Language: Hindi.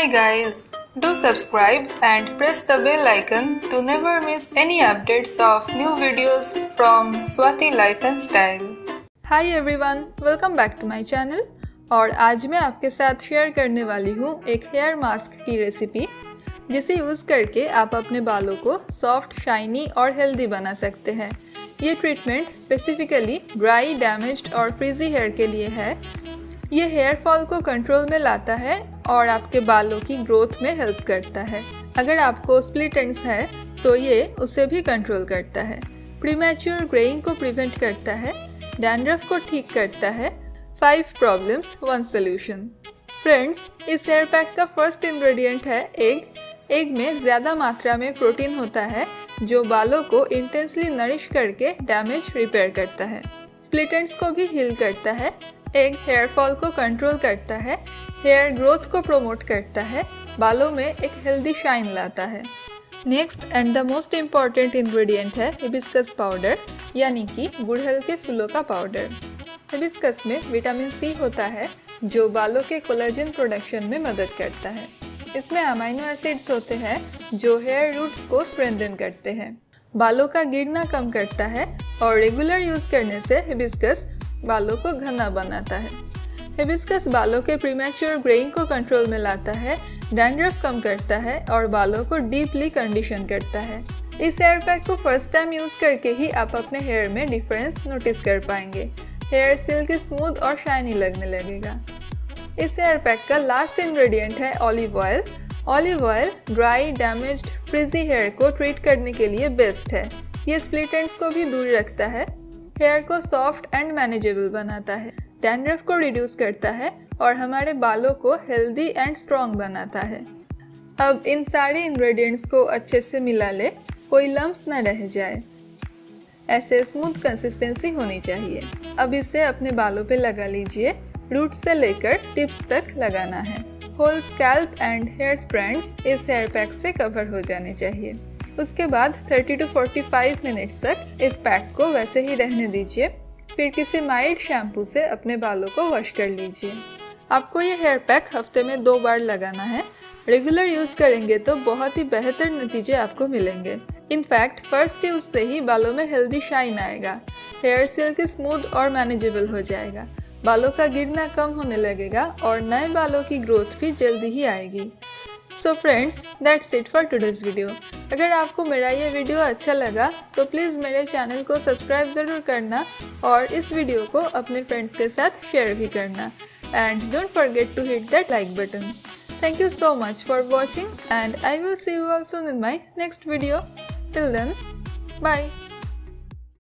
Hi guys, do subscribe and press the bell icon to never miss any updates of new videos from Swati Life and Style. Hi everyone, welcome back to my channel और आज मैं आपके साथ शेयर करने वाली हूँ एक हेयर मास्क की रेसिपी जिसे यूज़ करके आप अपने बालों को सॉफ्ट, शाइनी और हेल्दी बना सकते हैं। ये ट्रीटमेंट स्पेसिफिकली ड्राई, डैमेज्ड और फ्रीजी हेयर के लिए है। ये हेयर फॉल को कंट्रोल में लाता है और आपके बालों की ग्रोथ में हेल्प करता है। अगर आपको स्प्लिट एंड्स है तो ये उसे भी कंट्रोल करता है। प्रीमैच्योर ग्रेइंग को प्रिवेंट करता है, डैंड्रफ को ठीक करता है। 5 प्रॉब्लम्स 1 सोल्यूशन। फ्रेंड्स, इस हेयर पैक का फर्स्ट इंग्रेडिएंट है एग। एग में ज़्यादा मात्रा में प्रोटीन होता है जो बालों को इंटेंसली नरिश करके डैमेज रिपेयर करता है। स्प्लिट एंड्स को भी हील करता है। एग हेयर फॉल को कंट्रोल करता है, हेयर ग्रोथ को प्रमोट करता है, बालों में एक हेल्दी शाइन लाता है। Next and the most important ingredient है हिबिस्कस पाउडर, यानी कि गुड़हल के फूलों का पाउडर। हिबिस्कस में विटामिन सी होता है जो बालों के कोलेजन प्रोडक्शन में मदद करता है। इसमें अमाइनो एसिड्स होते हैं जो हेयर रूट्स को स्ट्रेंथन करते हैं, बालों का गिरना कम करता है और रेगुलर यूज करने से हिबिस्कस बालों को घना बनाता है। हिबिस्कस बालों के प्रीमैच्योर ग्रेइंग को कंट्रोल में लाता है, डैंड्रफ कम करता है और बालों को डीपली कंडीशन करता है। इस हेयर पैक को फर्स्ट टाइम यूज करके ही आप अपने हेयर में डिफरेंस नोटिस कर पाएंगे। हेयर सिल्की, स्मूथ और शाइनी लगने लगेगा। इस हेयर पैक का लास्ट इंग्रेडिएंट है olive oil. Olive oil dry, damaged, frizzy hair को ट्रीट करने के लिए बेस्ट है। ये स्प्लिट एंड्स को भी दूर रखता है, हेयर को सॉफ्ट एंड मैनेजेबल बनाता है, डैंड्रफ को रिड्यूस करता है और हमारे बालों को हेल्दी एंड स्ट्रॉन्ग बनाता है। अब इन सारे इंग्रेडिएंट्स को अच्छे से मिला ले, कोई लम्प्स न रह जाए। ऐसे स्मूथ कंसिस्टेंसी होनी चाहिए। अब इसे अपने बालों पे लगा लीजिए। रूट से लेकर टिप्स तक लगाना है। Whole scalp and hair strands इस हेयर पैक से कवर हो जाने चाहिए। उसके बाद 30 to 45 मिनट्स तक इस पैक को वैसे ही रहने दीजिए। फिर किसी माइल्ड शैम्पू से अपने बालों को वॉश कर लीजिए। आपको ये हेयर पैक हफ्ते में 2 बार लगाना है। रेगुलर यूज करेंगे तो बहुत ही बेहतर नतीजे आपको मिलेंगे। इनफैक्ट फर्स्ट यूज से ही बालों में हेल्दी शाइन आएगा, हेयर सिल्की, स्मूथ और मैनेजेबल हो जाएगा, बालों का गिरना कम होने लगेगा और नए बालों की ग्रोथ भी जल्दी ही आएगी। So friends, that's it for today's video. अगर आपको मेरा ये वीडियो अच्छा लगा तो प्लीज़ मेरे चैनल को सब्सक्राइब ज़रूर करना और इस वीडियो को अपने फ्रेंड्स के साथ शेयर भी करना। And don't forget to hit that like button. Thank you so much for watching and I will see you all soon in my next video. Till then, bye.